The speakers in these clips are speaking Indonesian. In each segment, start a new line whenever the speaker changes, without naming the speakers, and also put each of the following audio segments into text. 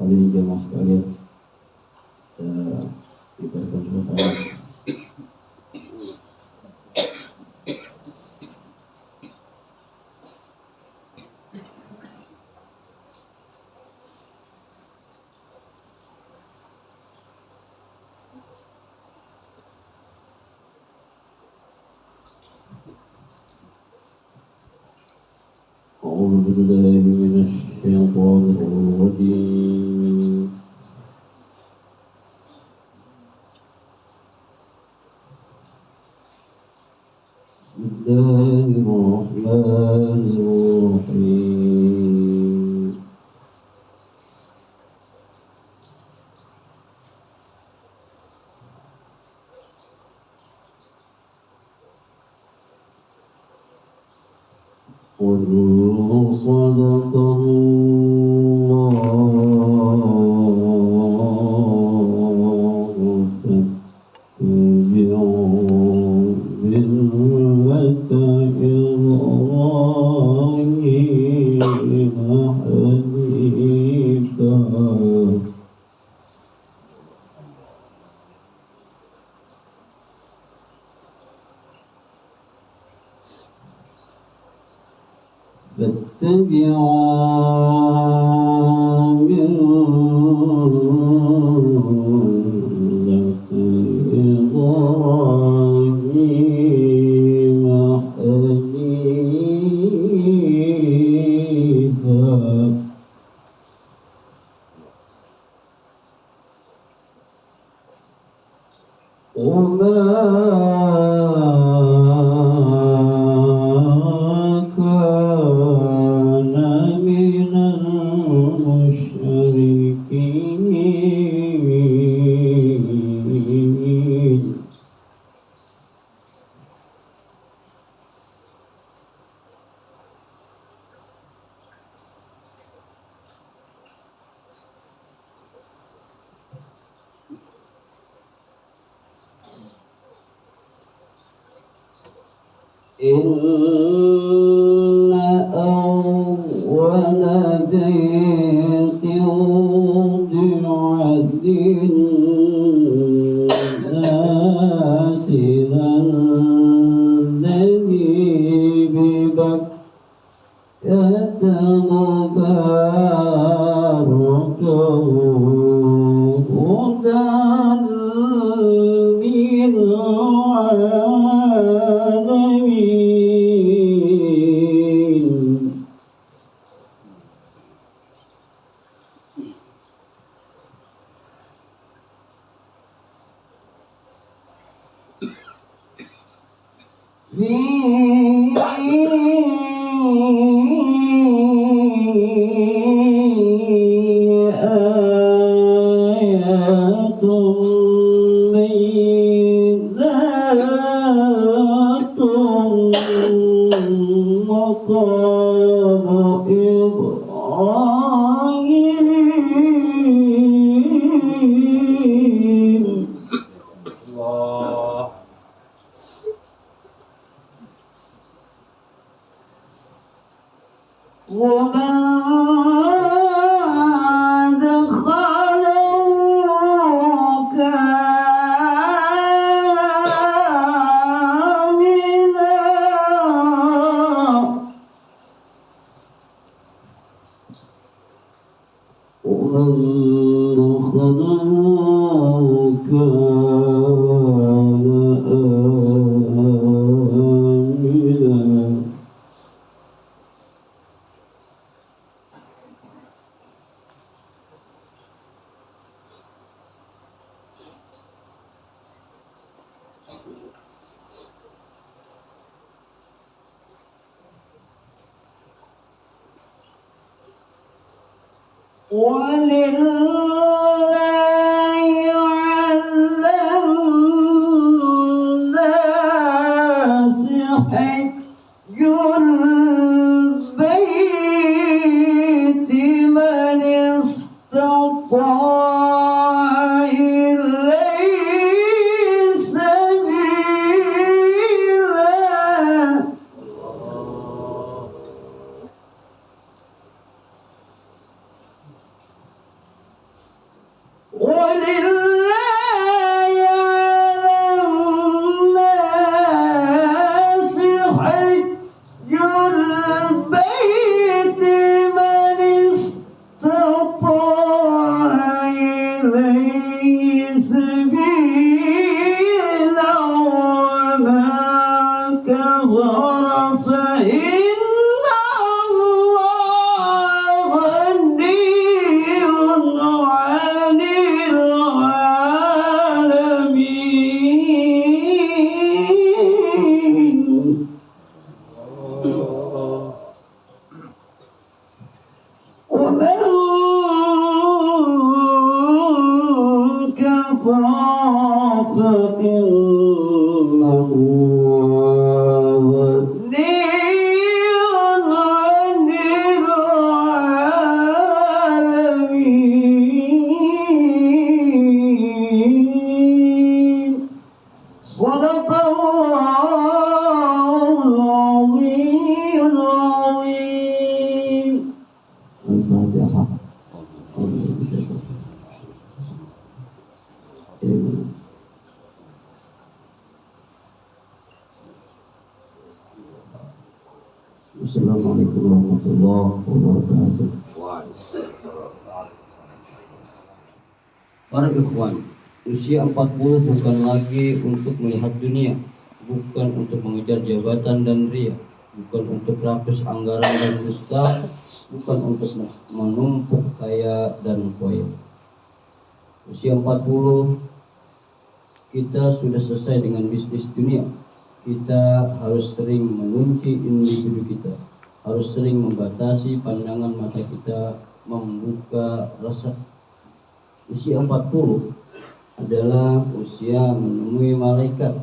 hadirin jamaah sekalian, kita akan selesai. أعوذ بالله من الشيطان الرجيم. بسم الله الرحمن الرحيم. قل صدق الله فاتبعوا ملة إبراهيم حنيفا فاتبعوا ملة إبراهيم حنيفا وما كان من المشركين. إن أول بيت وضع للناس الذي ببكة مباركا هدى للعالمين. آيات بينات مقام إبراهيم. الله. ومن دخله كان آمنا. ومن دخله كان آمنا. ولله على الناس حج البيت من استطاع إليه سبيلا. فإن الله غني عن العالمين ومن كفر فإن الله غني عن العالمين صدق الله العظيم الفاتحة Assalamualaikum warahmatullahi wabarakatuh. Para ikhwan, usia 40 bukan lagi untuk melihat dunia, bukan untuk mengejar jabatan dan ria, bukan untuk rakus anggaran dan dusta, bukan untuk menumpuk kaya dan koya. Usia 40 kita sudah selesai dengan bisnis dunia. Kita harus sering mengunci individu kita, harus sering membatasi pandangan mata kita, membuka rasa. Usia 40 adalah usia menemui malaikat.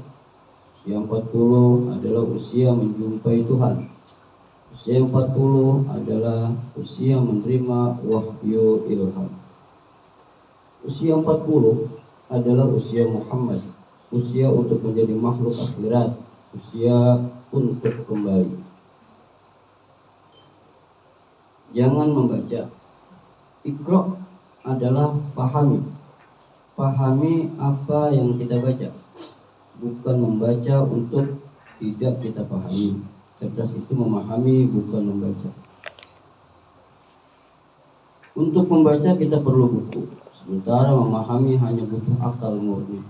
Usia 40 adalah usia menjumpai Tuhan. Usia 40 adalah usia menerima wahyu ilham. Usia 40 adalah usia Muhammad, usia untuk menjadi makhluk akhirat, usia untuk kembali. Jangan membaca. Iqra adalah pahami. Pahami apa yang kita baca, bukan membaca untuk tidak kita pahami. Cerdas itu memahami, bukan membaca. Untuk membaca kita perlu buku, sementara memahami hanya butuh akal murni.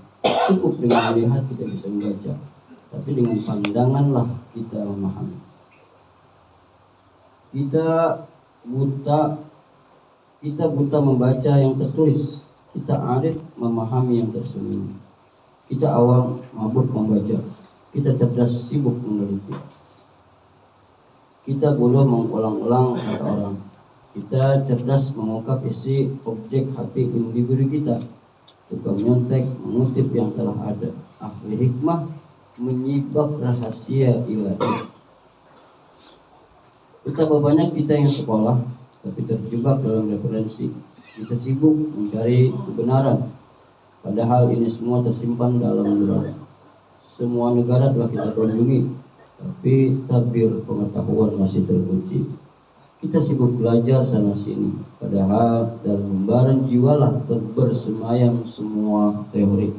Cukup dengan melihat kita bisa membaca, tapi dengan pandanganlah kita memahami. Kita buta membaca yang tertulis, kita arif memahami yang tersembunyi. Kita awam mabuk membaca, kita cerdas sibuk meneliti. Kita bodoh mengulang-ulang kata orang. Kita cerdas mengungkap isi objek hati individu kita. Tukang nyontek mengutip yang telah ada. Ahli hikmah menyibak rahasia ilahi. Betapa banyak kita yang sekolah tapi terjebak dalam referensi. Kita sibuk mencari kebenaran, padahal ini semua tersimpan dalam negara. Semua negara telah kita kunjungi, tapi tabir pengetahuan masih terkunci. Kita sibuk belajar sana sini, padahal dalam lembaran jiwalah bersemayam semua teori.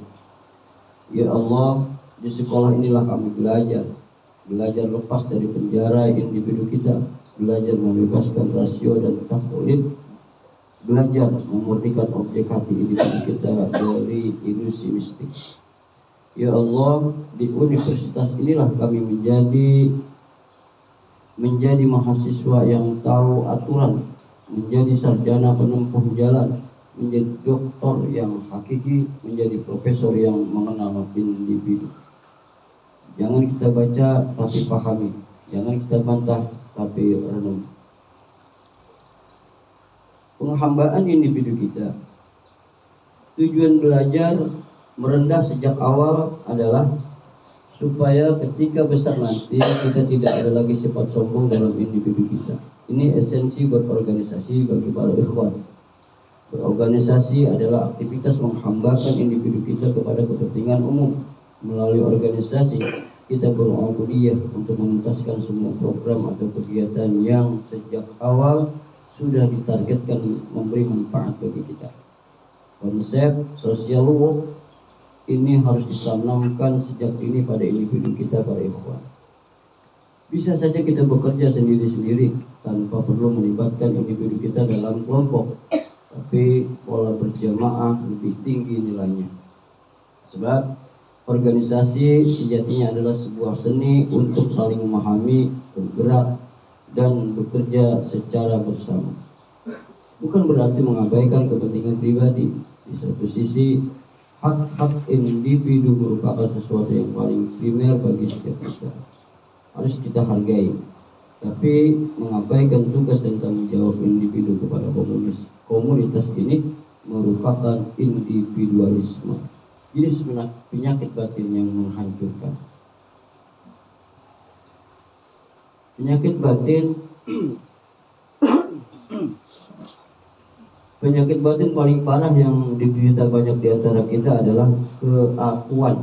Ya Allah, di sekolah inilah kami belajar lepas dari penjara individu kita, belajar membebaskan rasio dan taklid, belajar memurnikan objek hati individu kita dari ilusi mistik. Ya Allah, di universitas inilah kami menjadi mahasiswa yang tahu aturan, menjadi sarjana penempuh jalan, menjadi doktor yang hakiki, menjadi profesor yang mengenal individu. Jangan kita baca tapi pahami, jangan kita bantah tapi renung. Penghambaan individu kita. Tujuan belajar merendah sejak awal adalah supaya ketika besar nanti kita tidak ada lagi sifat sombong dalam individu kita. Ini esensi berorganisasi bagi para ikhwan. Berorganisasi adalah aktivitas menghambakan individu kita kepada kepentingan umum. Melalui organisasi kita berubudiyah untuk menuntaskan semua program atau kegiatan yang sejak awal sudah ditargetkan memberi manfaat bagi kita. Konsep social work ini harus ditanamkan sejak dini pada individu kita, para ikhwan. Bisa saja kita bekerja sendiri-sendiri tanpa perlu melibatkan individu kita dalam kelompok, tapi pola berjamaah lebih tinggi nilainya. Sebab Organisasi sejatinya adalah sebuah seni untuk saling memahami, bergerak, dan bekerja secara bersama. Bukan berarti mengabaikan kepentingan pribadi. Di satu sisi, hak-hak individu merupakan sesuatu yang paling primer bagi setiap kita. Harus kita hargai. Tapi mengabaikan tugas dan tanggung jawab individu kepada komunitas ini merupakan individualisme. Jadi sebenarnya penyakit batin yang menghancurkan. Penyakit batin paling parah yang diderita banyak di antara kita adalah keakuan,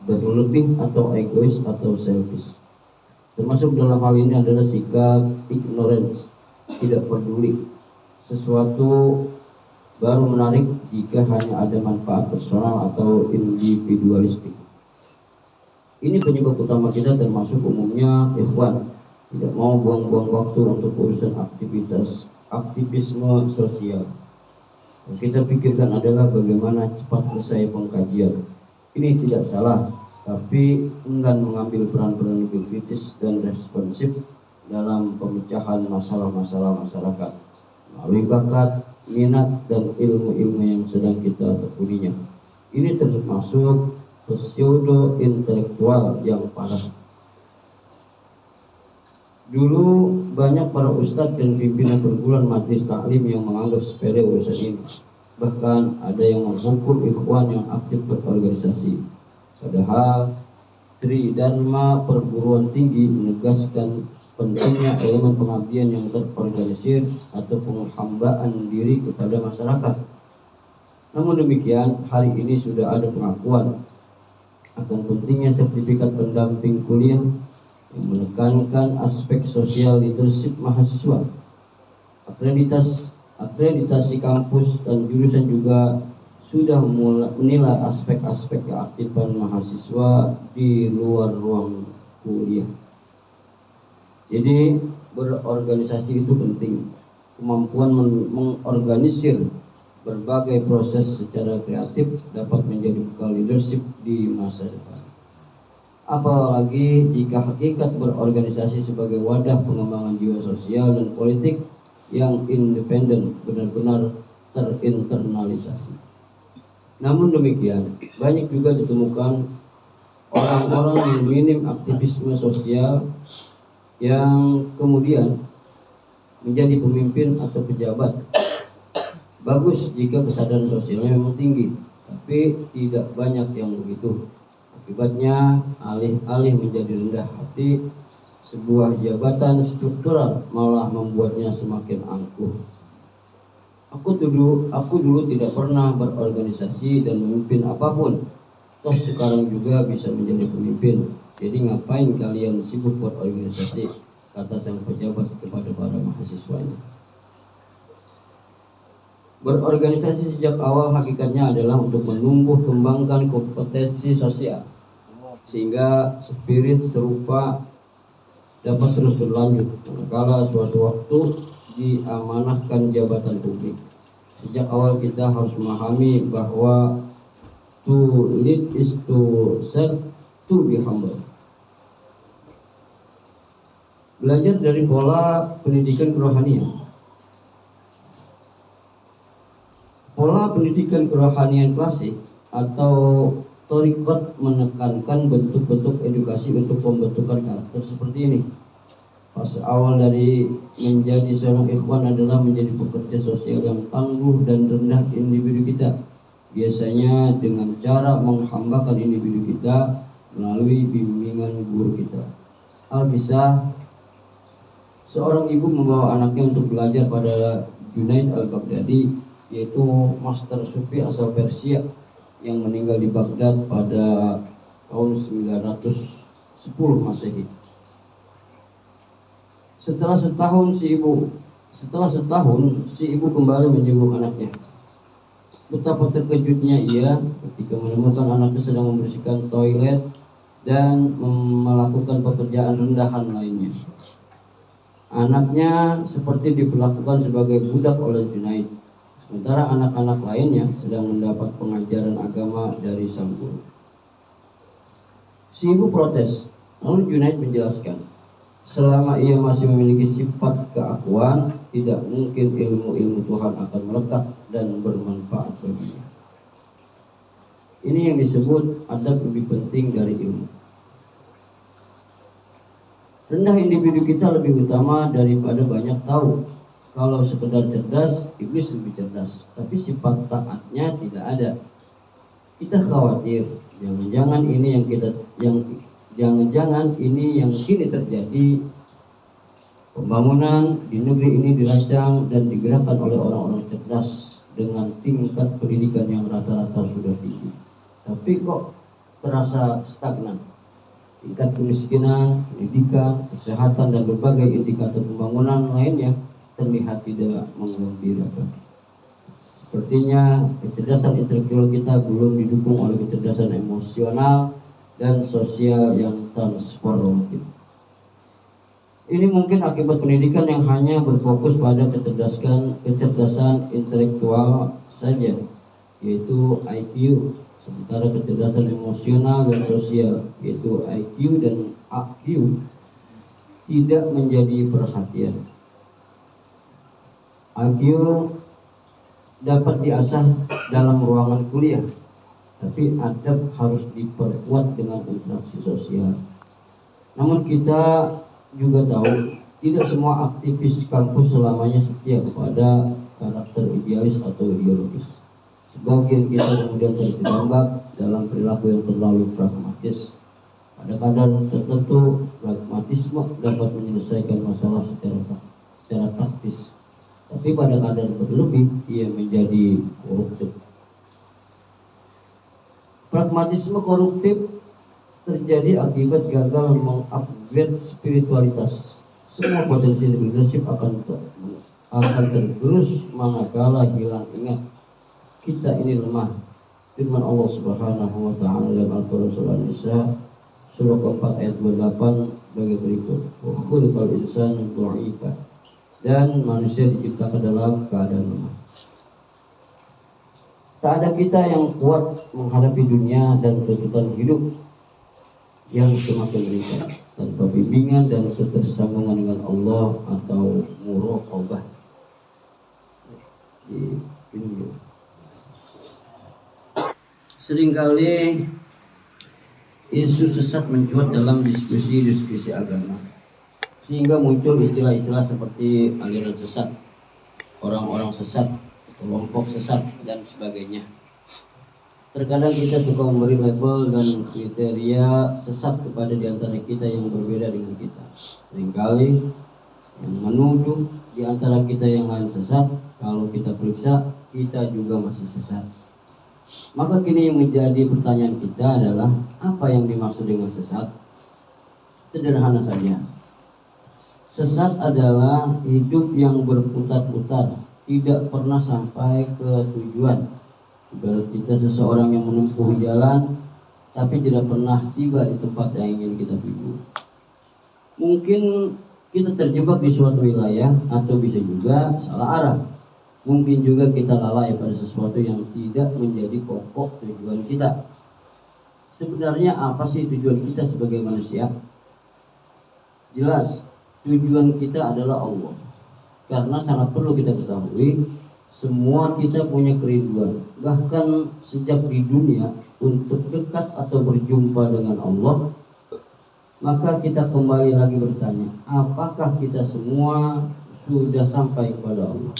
berlebih atau egois atau selfish. Termasuk dalam hal ini adalah sikap ignorance, tidak peduli. Sesuatu baru menarik jika hanya ada manfaat personal atau individualistik. Ini penyebab utama kita, termasuk umumnya ikhwan tidak mau buang-buang waktu untuk urusan aktivisme sosial. Yang kita pikirkan adalah bagaimana cepat selesai pengkajian. Ini tidak salah, tapi enggan mengambil peran-peran lebih kritis dan responsif dalam pemecahan masalah-masalah masyarakat melalui bakat, minat, dan ilmu-ilmu yang sedang kita tekuninya. Ini termasuk pseudo intelektual yang parah. Dulu banyak para ustadz dan pimpinan perguruan majelis taklim yang menganggap sepele urusan ini. Bahkan ada yang menghukum ikhwan yang aktif berorganisasi. Padahal Tridharma perguruan tinggi menegaskan pentingnya elemen pengabdian yang terorganisir atau penghambaan diri kepada masyarakat. Namun demikian, hari ini sudah ada pengakuan akan pentingnya sertifikat pendamping kuliah yang menekankan aspek sosial leadership mahasiswa. Akreditasi kampus dan jurusan juga sudah menilai aspek-aspek keaktifan mahasiswa di luar ruang kuliah. Jadi berorganisasi itu penting. Kemampuan mengorganisir berbagai proses secara kreatif dapat menjadi bekal leadership di masa depan. Apalagi jika hakikat berorganisasi sebagai wadah pengembangan jiwa sosial dan politik yang independen benar-benar terinternalisasi. Namun demikian, banyak juga ditemukan orang-orang yang minim aktivisme sosial yang kemudian menjadi pemimpin atau pejabat. Bagus jika kesadaran sosialnya memang tinggi, tapi tidak banyak yang begitu. Akibatnya alih-alih menjadi rendah hati, sebuah jabatan struktural malah membuatnya semakin angkuh. Aku dulu tidak pernah berorganisasi dan memimpin apapun. Toh sekarang juga bisa menjadi pemimpin. Jadi ngapain kalian sibuk berorganisasi, kata sang pejabat kepada para mahasiswanya. Berorganisasi sejak awal hakikatnya adalah untuk menumbuh kembangkan kompetensi sosial, sehingga spirit serupa dapat terus berlanjut manakala suatu waktu diamanahkan jabatan publik. Sejak awal kita harus memahami bahwa to lead is to serve, to be humble. Belajar dari pola pendidikan kerohanian. Pola pendidikan kerohanian klasik atau Thoriqat menekankan bentuk-bentuk edukasi untuk pembentukan karakter seperti ini. Fase awal dari menjadi seorang ikhwan adalah menjadi pekerja sosial yang tangguh dan rendah individu kita. Biasanya dengan cara menghambakan individu kita melalui bimbingan guru kita. Al-Kisah, seorang ibu membawa anaknya untuk belajar pada Junaid al-Baghdadi, yaitu master sufi asal Persia yang meninggal di Baghdad pada tahun 910 Masehi. Setelah setahun si ibu kembali menjenguk anaknya. Betapa terkejutnya ia ketika menemukan anaknya sedang membersihkan toilet dan melakukan pekerjaan rendahan lainnya. Anaknya seperti diperlakukan sebagai budak oleh Junaid, sementara anak-anak lainnya sedang mendapat pengajaran agama dari sang guru. Si ibu protes, lalu Junaid menjelaskan, selama ia masih memiliki sifat keakuan, tidak mungkin ilmu-ilmu Tuhan akan melekat dan bermanfaat baginya. Ini yang disebut adab lebih penting dari ilmu. Rendah individu kita lebih utama daripada banyak tahu. Kalau sekedar cerdas, iblis lebih cerdas, tapi sifat taatnya tidak ada. Kita khawatir, jangan-jangan ini yang kini terjadi. Pembangunan di negeri ini dirancang dan digerakkan oleh orang-orang cerdas dengan tingkat pendidikan yang rata-rata sudah tinggi. Tapi kok terasa stagnan? Tingkat kemiskinan, pendidikan, kesehatan, dan berbagai indikator pembangunan lainnya terlihat tidak menggembirakan. Sepertinya kecerdasan intelektual kita belum didukung oleh kecerdasan emosional dan sosial yang transformatif. Ini mungkin akibat pendidikan yang hanya berfokus pada kecerdasan intelektual saja, yaitu IQ, sementara kecerdasan emosional dan sosial, yaitu IQ dan AQ, tidak menjadi perhatian. IQ dapat diasah dalam ruangan kuliah, tapi adab harus diperkuat dengan interaksi sosial. Namun kita juga tahu, tidak semua aktivis kampus selamanya setia kepada karakter idealis atau ideologis. Sebagian kita kemudian terjebak dalam perilaku yang terlalu pragmatis. Pada kadar tertentu, pragmatisme dapat menyelesaikan masalah secara taktis. Tapi pada kadar berlebih, ia menjadi koruptif. Pragmatisme koruptif terjadi akibat gagal mengupgrade spiritualitas. Semua potensi leadership akan tergerus manakala hilang ingat kita ini lemah. Firman Allah Subhanahu wa taala dalam Al-Qur'an surah An-Nisa surah keempat ayat 28 bagi berikut. Wa khuliqal insanu dha'ifa. Dan manusia diciptakan dalam keadaan lemah. Tak ada kita yang kuat menghadapi dunia dan tuntutan hidup yang semakin meningkat tanpa bimbingan dan ketersambungan dengan Allah atau muraqabah. Seringkali isu sesat mencuat dalam diskusi agama, sehingga muncul istilah-istilah seperti aliran sesat, orang-orang sesat, kelompok sesat, dan sebagainya. Terkadang kita suka memberi label dan kriteria sesat kepada di antara kita yang berbeda dengan kita. Seringkali yang menuduh di antara kita yang lain sesat, kalau kita periksa, kita juga masih sesat. Maka kini yang menjadi pertanyaan kita adalah, apa yang dimaksud dengan sesat? Sederhana saja. Sesat adalah hidup yang berputar-putar, tidak pernah sampai ke tujuan. Ibarat kita seseorang yang menempuh jalan, tapi tidak pernah tiba di tempat yang ingin kita tuju. Mungkin kita terjebak di suatu wilayah, atau bisa juga salah arah. Mungkin juga kita lalai pada sesuatu yang tidak menjadi pokok tujuan kita. Sebenarnya apa sih tujuan kita sebagai manusia? Jelas, tujuan kita adalah Allah. Karena sangat perlu kita ketahui, semua kita punya kerinduan. Bahkan sejak di dunia, untuk dekat atau berjumpa dengan Allah, maka kita kembali lagi bertanya, apakah kita semua sudah sampai kepada Allah?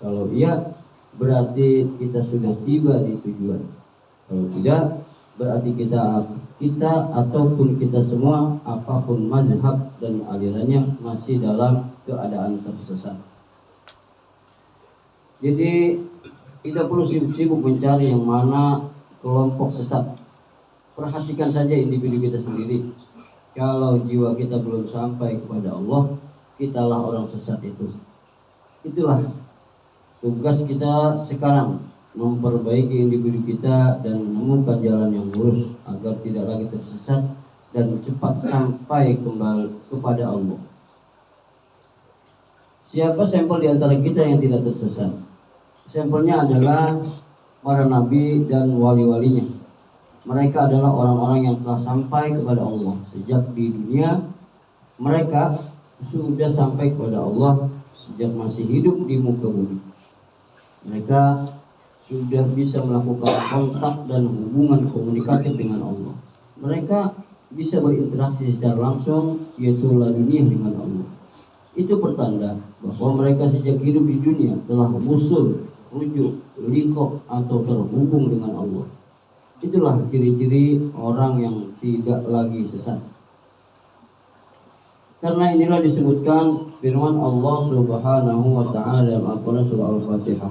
Kalau iya, berarti kita sudah tiba di tujuan. Kalau tidak, berarti kita ataupun kita semua, apapun mazhab dan alirannya, masih dalam keadaan tersesat. Jadi tidak perlu sibuk mencari yang mana kelompok sesat. Perhatikan saja individu kita sendiri. Kalau jiwa kita belum sampai kepada Allah, kitalah orang sesat itu. Itulah tugas kita sekarang, memperbaiki individu kita dan menemukan jalan yang lurus agar tidak lagi tersesat dan cepat sampai kembali kepada Allah. Siapa sampel di antara kita yang tidak tersesat? Sampelnya adalah para nabi dan wali-walinya. mereka adalah orang-orang yang telah sampai kepada Allah sejak di dunia. Mereka sudah sampai kepada Allah sejak masih hidup di muka bumi. Mereka sudah bisa melakukan kontak dan hubungan komunikatif dengan Allah. Mereka bisa berinteraksi secara langsung, yaitu laduniah dengan Allah. Itu pertanda bahwa mereka sejak hidup di dunia telah usul, rujuk, lingkup atau terhubung dengan Allah. Itulah ciri-ciri orang yang tidak lagi sesat. Karena inilah disebutkan firman Allah Subhanahu wa taala dalam Al-Qur'an surah Al-Fatihah.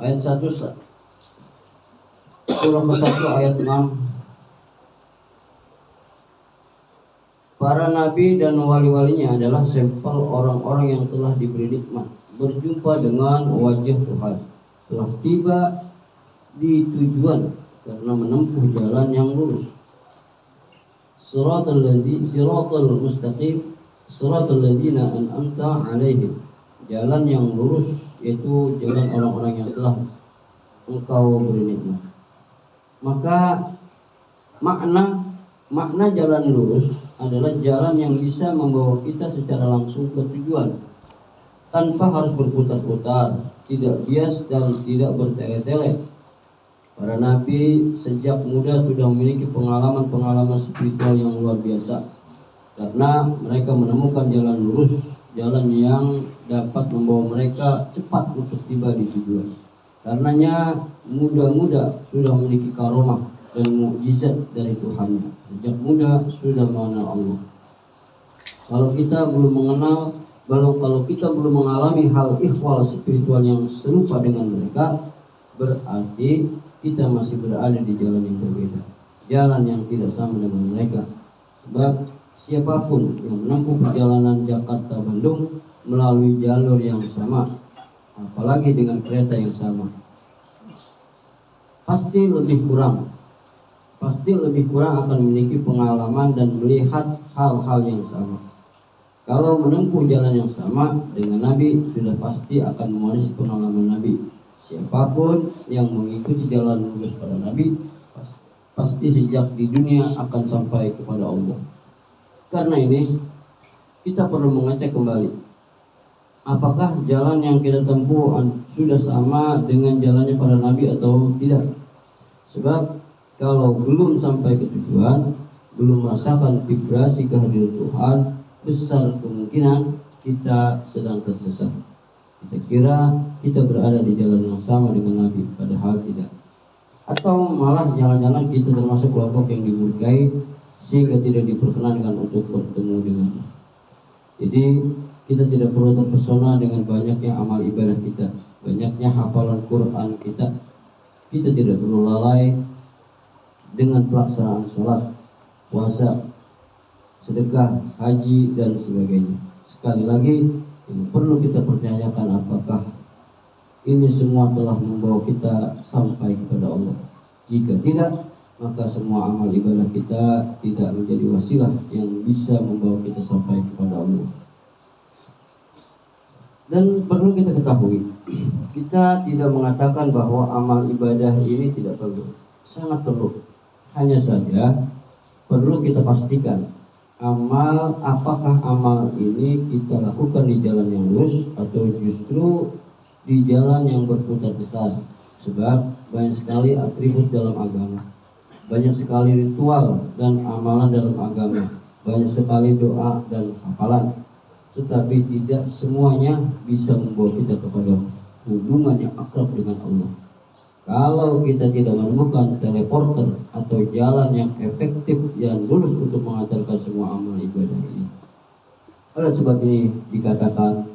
Ayat 1 surah ke-1 ayat 6. Para nabi dan wali-walinya adalah sampel orang-orang yang telah diberi nikmat berjumpa dengan wajah Tuhan, telah tiba di tujuan karena menempuh jalan yang lurus. Siratal mustaqim, siratal ladzina an'amta 'alaihim. Jalan yang lurus yaitu jalan orang-orang yang telah Engkau beri nikmat. Maka makna jalan lurus adalah jalan yang bisa membawa kita secara langsung ke tujuan tanpa harus berputar-putar, tidak bias dan tidak bertele-tele. Para nabi sejak muda sudah memiliki pengalaman-pengalaman spiritual yang luar biasa karena mereka menemukan jalan lurus, jalan yang dapat membawa mereka cepat untuk tiba di tujuan. Karenanya muda-muda sudah memiliki karomah dan mukjizat dari Tuhan. Sejak muda sudah mengenal Allah. Kalau kita belum mengalami hal ikhwal spiritual yang serupa dengan mereka, berarti kita masih berada di jalan yang berbeda, jalan yang tidak sama dengan mereka. Sebab siapapun yang menempuh perjalanan Jakarta-Bandung melalui jalur yang sama, apalagi dengan kereta yang sama, pasti lebih kurang akan memiliki pengalaman dan melihat hal-hal yang sama. Kalau menempuh jalan yang sama dengan Nabi, sudah pasti akan mewarisi pengalaman Nabi. Siapapun yang mengikuti jalan lurus pada Nabi, pasti sejak di dunia akan sampai kepada Allah. Karena ini, kita perlu mengecek kembali, apakah jalan yang kita tempuh sudah sama dengan jalannya para Nabi atau tidak. Sebab kalau belum sampai ke tujuan, belum merasakan vibrasi kehadiran Tuhan, besar kemungkinan kita sedang tersesat. Kita kira kita berada di jalan yang sama dengan Nabi, padahal tidak. Atau malah jangan-jangan kita termasuk kelompok yang dimurkai sehingga tidak diperkenankan untuk bertemu dengannya. Jadi kita tidak perlu terpesona dengan banyaknya amal ibadah kita, banyaknya hafalan Quran kita. Kita tidak perlu lalai dengan pelaksanaan sholat, puasa, sedekah, haji, dan sebagainya. Sekali lagi, yang perlu kita pertanyakan, apakah ini semua telah membawa kita sampai kepada Allah. Jika tidak, maka semua amal ibadah kita tidak menjadi wasilah yang bisa membawa kita sampai kepada Allah. Dan perlu kita ketahui, kita tidak mengatakan bahwa amal ibadah ini tidak perlu. Sangat perlu. Hanya saja perlu kita pastikan apakah amal ini kita lakukan di jalan yang lurus atau justru di jalan yang berputar-putar. Sebab banyak sekali atribut dalam agama, banyak sekali ritual dan amalan dalam agama, banyak sekali doa dan hafalan, tetapi tidak semuanya bisa membawa kita kepada hubungan yang akrab dengan Allah. Kalau kita tidak menemukan teleporter atau jalan yang efektif yang lurus untuk mengantarkan semua amal ibadah ini. Oleh sebab ini dikatakan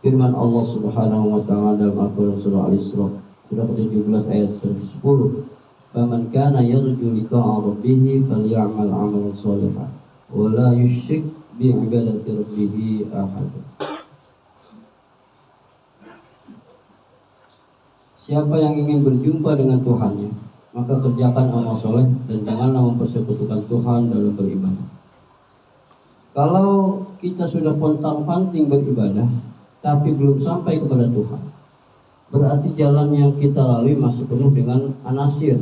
firman Allah Subhanahu wa taala dalam Al-Qur'an surah Al-Isra surah ke-17 ayat 110, "Faman kana yarju liqa'a rabbih falyamal 'amalan shalihan wa la yusyrik bi 'ibadati rabbih ahad." Siapa yang ingin berjumpa dengan Tuhannya, maka kerjakan amal soleh dan janganlah mempersekutukan Tuhan dalam beribadah. Kalau kita sudah pontang-panting beribadah, tapi belum sampai kepada Tuhan, Berarti jalan yang kita lalui masih penuh dengan anasir,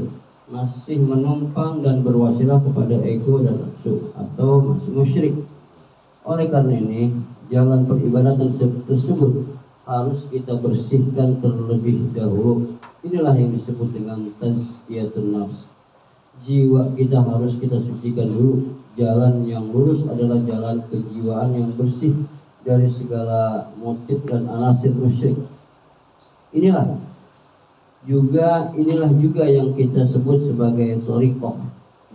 masih menumpang dan berwasilah kepada ego dan nafsu, atau masih musyrik. Oleh karena ini, jalan peribadatan tersebut harus kita bersihkan terlebih dahulu. Inilah yang disebut dengan tazkiyatun nafs. Jiwa kita harus kita sucikan dulu. Jalan yang lurus adalah jalan kejiwaan yang bersih dari segala motif dan anasir musyrik. Inilah juga yang kita sebut sebagai thariqah,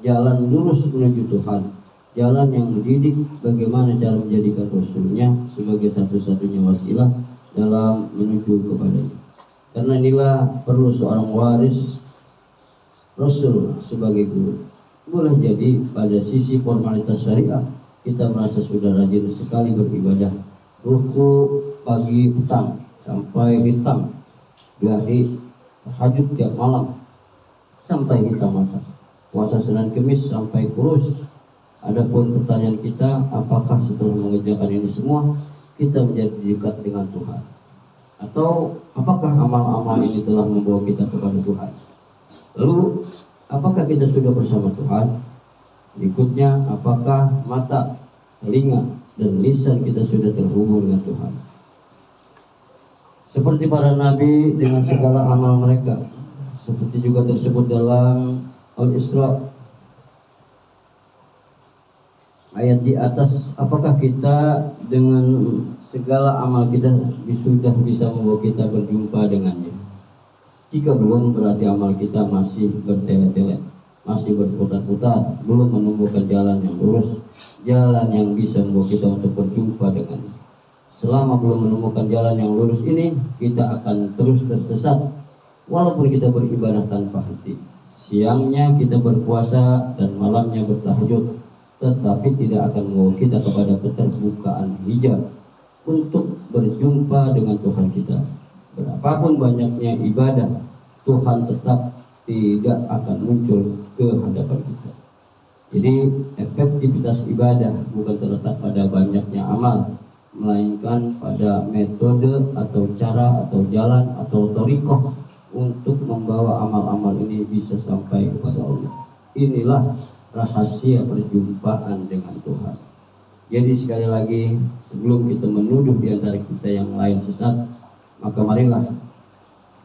jalan lurus menuju Tuhan, jalan yang mendidik bagaimana cara menjadikan Rasulnya sebagai satu-satunya wasilah dalam menuju kepadanya. Karena inilah perlu seorang waris Rasul sebagai guru. Boleh jadi pada sisi formalitas syariah kita merasa sudah rajin sekali beribadah, ruku pagi petang sampai hitam, dari tahajud tiap malam sampai hitam mata, puasa Senin Kemis sampai kurus. Adapun pertanyaan kita, apakah setelah mengerjakan ini semua kita menjadi dekat dengan Tuhan? Atau apakah amal-amal ini telah membawa kita kepada Tuhan? Lalu apakah kita sudah bersama Tuhan? Berikutnya, apakah mata, telinga, dan lisan kita sudah terhubung dengan Tuhan? Seperti para nabi dengan segala amal mereka, seperti juga tersebut dalam Al-Isra ayat di atas, apakah kita dengan segala amal kita sudah bisa membawa kita berjumpa dengannya? Jika belum, berarti amal kita masih bertele-tele, masih berputar-putar, belum menemukan jalan yang lurus, jalan yang bisa membawa kita untuk berjumpa dengannya. Selama belum menemukan jalan yang lurus ini, kita akan terus tersesat. Walaupun kita beribadah tanpa henti, siangnya kita berpuasa dan malamnya bertahajud, tetapi tidak akan membawa kita kepada keterbukaan hijab untuk berjumpa dengan Tuhan kita. Berapapun banyaknya ibadah, Tuhan tetap tidak akan muncul ke hadapan kita. Jadi efektivitas ibadah bukan terletak pada banyaknya amal, melainkan pada metode atau cara atau jalan atau thariqah untuk membawa amal-amal ini bisa sampai kepada Allah. Inilah rahasia perjumpaan dengan Tuhan. Jadi sekali lagi, sebelum kita menuduh di antara kita yang lain sesat, maka marilah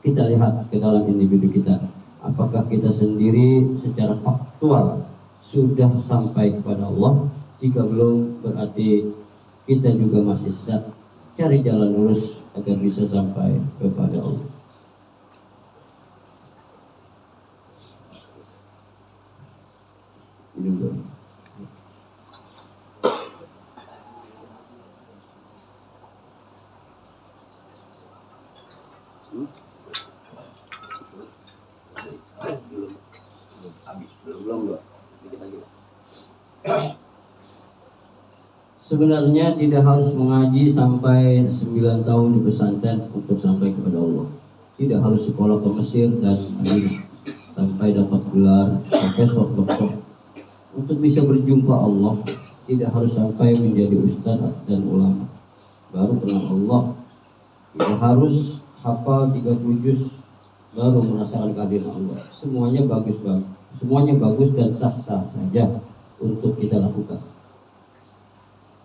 kita lihat ke dalam individu kita. Apakah kita sendiri secara faktual sudah sampai kepada Allah? Jika belum, berarti kita juga masih sesat. Cari jalan lurus agar bisa sampai kepada Allah. Ini belum. Sebenarnya tidak harus mengaji sampai 9 tahun di pesantren untuk sampai kepada Allah. Tidak harus sekolah ke Mesir dan Madinah sampai dapat gelar profesor, doktor. Untuk bisa berjumpa Allah, tidak harus sampai menjadi ustaz dan ulama baru kenal Allah. Tidak harus hafal 30 juz baru merasakan kehadiran Allah. Semuanya bagus dan sah-sah saja untuk kita lakukan.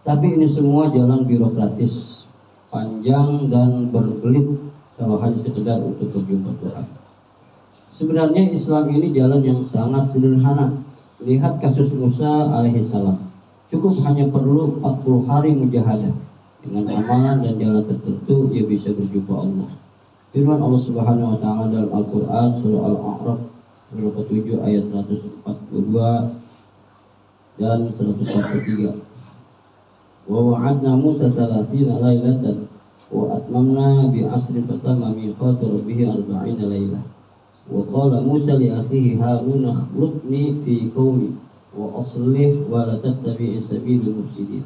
Tapi ini semua jalan birokratis, panjang dan berbelit kalau hanya sekedar untuk berjumpa Tuhan. Sebenarnya Islam ini jalan yang sangat sederhana. Lihat kasus Musa alaihissalam. Cukup hanya perlu 40 hari mujahadah. Dengan amalan dan jalan tertentu dia bisa berjumpa Allah. Firman Allah Subhanahu wa taala dalam Al-Qur'an surah Al-A'raf surah ke-7 ayat 142 dan 143. Wa wa'adna Musa 30 lailatan wa atmamna bi asri fatamma miqatu rabbih 40 lailah. Wa qala Musa li akhihi Harun akhlifni fi qaumi wa aslih wa la tattabi' sabilal mufsidin.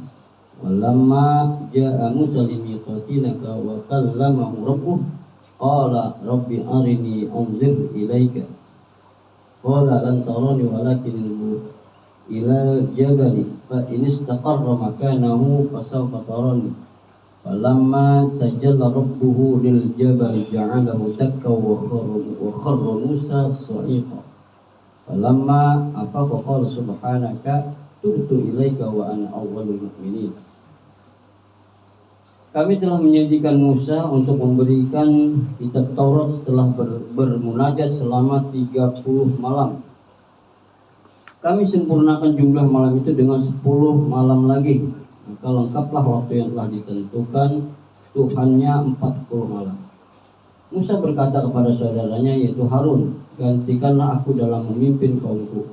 Walamma jaa Musa limiqatina wa kallamahu rabbuh qala rabbi arini anzur ilaika qala lan tarani walakin ila jabali fa in istaqarra makanahu fasawfa tarani Falamma tajalla rabbuhu lil jabal ja'alahu dakka wa kharra Musa sa'iqa. Falamma afaqa qala subhanaka tubtu ilaika wa ana awwalul mu'minin. Kami telah menyajikan Musa untuk memberikan kitab Taurat setelah bermunajat selama 30 malam. Kami sempurnakan jumlah malam itu dengan 10 malam lagi. Maka lengkaplah waktu yang telah ditentukan Tuhannya 40 malam. Musa berkata kepada saudaranya yaitu Harun, gantikanlah aku dalam memimpin kaumku.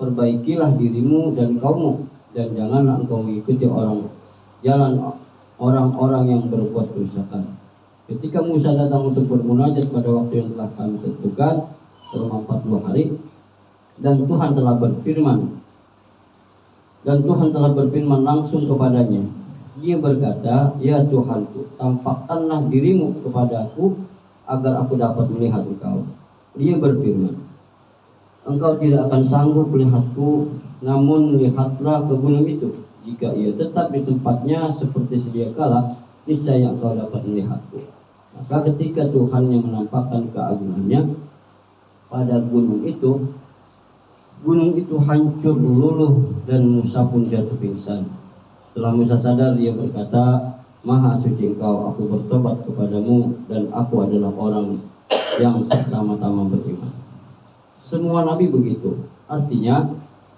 Perbaikilah dirimu dan kaummu, dan janganlah engkau mengikuti orang-orang yang berbuat kerusakan. Ketika Musa datang untuk bermunajat pada waktu yang telah kami tentukan selama 40 hari, dan Tuhan telah berfirman langsung kepadanya. Dia berkata, ya Tuhanku, tampakkanlah dirimu kepadaku agar aku dapat melihat engkau. Dia berfirman, engkau tidak akan sanggup melihatku, namun lihatlah ke gunung itu. Jika ia tetap di tempatnya seperti sedia kala, niscaya engkau dapat melihatku. Maka ketika Tuhan yang menampakkan keagungannya pada gunung itu hancur luluh dan Musa pun jatuh pingsan. Setelah Musa sadar, dia berkata, Maha suci engkau, aku bertobat kepadamu dan aku adalah orang yang pertama-tama beriman. Semua nabi begitu. Artinya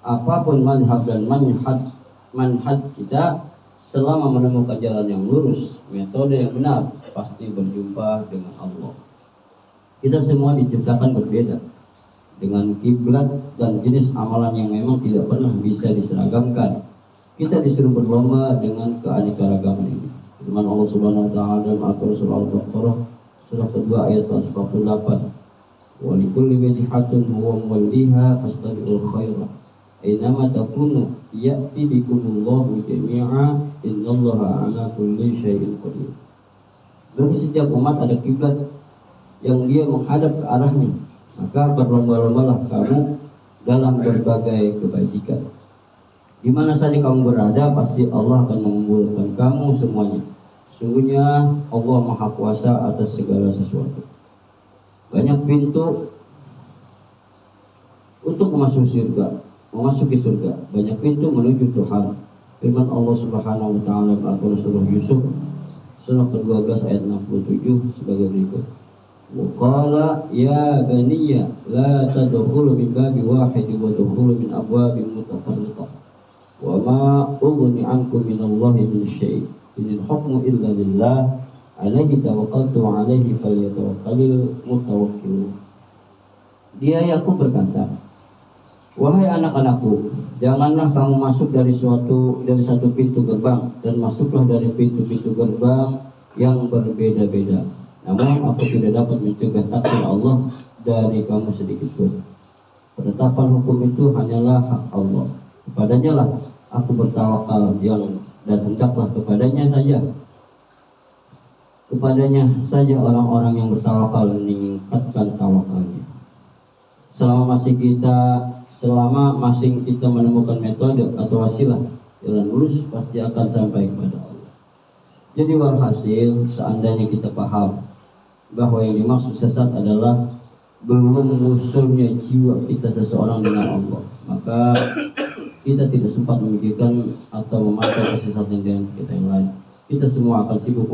apapun mazhab dan manhaj kita, selama menemukan jalan yang lurus, metode yang benar, pasti berjumpa dengan Allah. Kita semua diciptakan berbeda, dengan kiblat dan jenis amalan yang memang tidak pernah bisa diseragamkan. Kita disuruh berlomba dengan keanekaragaman ini. Firman Allah Subhanahu wa taala dalam Al-Qur'an Al-Baqarah surah kedua ayat 148. Wa likulli wajhatun huwa muwalliha fastabiqul khairat. Ainama takunu ya'ti bikumullahu jami'a innallaha 'ala kulli syai'in qadir. Bagi setiap umat ada kiblat yang dia menghadap ke arahnya. Maka berlomba-lombalah kamu dalam berbagai kebajikan. Di mana saja kamu berada, pasti Allah akan mengumpulkan kamu semuanya. Sungguhnya Allah Maha Kuasa atas segala sesuatu. Banyak pintu untuk memasuki surga. Banyak pintu menuju Tuhan. Firman Allah Subhanahu wa taala dalam Al-Qur'an surah Yusuf surah ke-12 ayat 67 sebagai berikut. Qala ya baniya la tadkhulu min babi wahid wa tadkhulu min abwabin mutafarriqah wa ma ughni ankum min Allahi min syai' in al-hukmu illa lillah alaihi tawakkaltu wa alaihi falyatawakkalul mutawakkilun. Dia Yakub berkata, wahai anak-anakku, janganlah kamu masuk dari satu pintu gerbang, dan masuklah dari pintu-pintu gerbang yang berbeda-beda. Namun aku tidak dapat mencegah takdir Allah dari kamu sedikit pun. Penetapan hukum itu hanyalah hak Allah. Kepadanya lah aku bertawakal, dan hendaklah kepadanya saja orang-orang yang bertawakal meningkatkan tawakalnya. Selama masing kita menemukan metode atau wasilah jalan lurus, pasti akan sampai kepada Allah. Jadi walhasil, seandainya kita paham bahwa yang dimaksud sesat adalah belum musuhnya jiwa kita seseorang dengan Allah, maka kita tidak sempat memikirkan atau memantau kesesatan dengan kita yang lain. Kita semua akan sibuk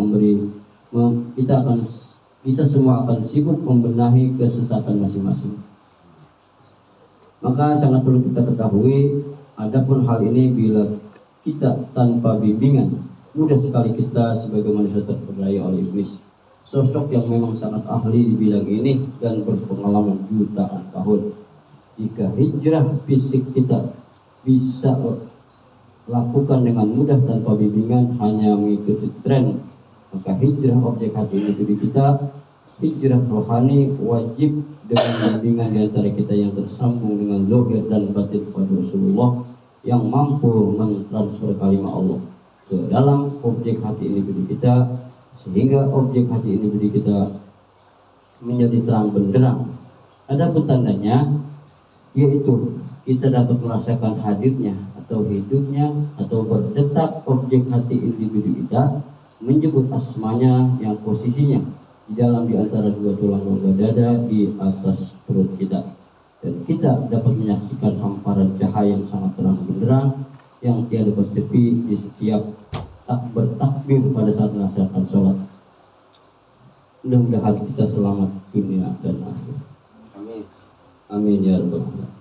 membenahi kesesatan masing-masing. Maka sangat perlu kita ketahui, adapun hal ini bila kita tanpa bimbingan, mudah sekali kita sebagai manusia terperdaya oleh iblis, sosok yang memang sangat ahli di bidang ini dan berpengalaman jutaan tahun. Jika hijrah fisik kita bisa lakukan dengan mudah tanpa bimbingan, hanya mengikuti tren, maka hijrah objek hati individu kita, hijrah rohani, wajib dengan bimbingan di antara kita yang tersambung dengan zahir dan batin kepada Rasulullah, yang mampu mentransfer kalimat Allah ke dalam objek hati individu kita, sehingga objek hati individu kita menjadi terang benderang. Ada tandanya, yaitu kita dapat merasakan hadirnya atau hidupnya atau berdetak objek hati individu kita menyebut asmanya yang posisinya di antara dua tulang rongga dada di atas perut kita, dan kita dapat menyaksikan hamparan cahaya yang sangat terang benderang yang tiada bertepi di setiap bertakbir pada saat melaksanakan sholat. Mudah-mudahan kita selamat dunia dan akhir.
Amin.
Amin ya rabbal alamin.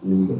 Ini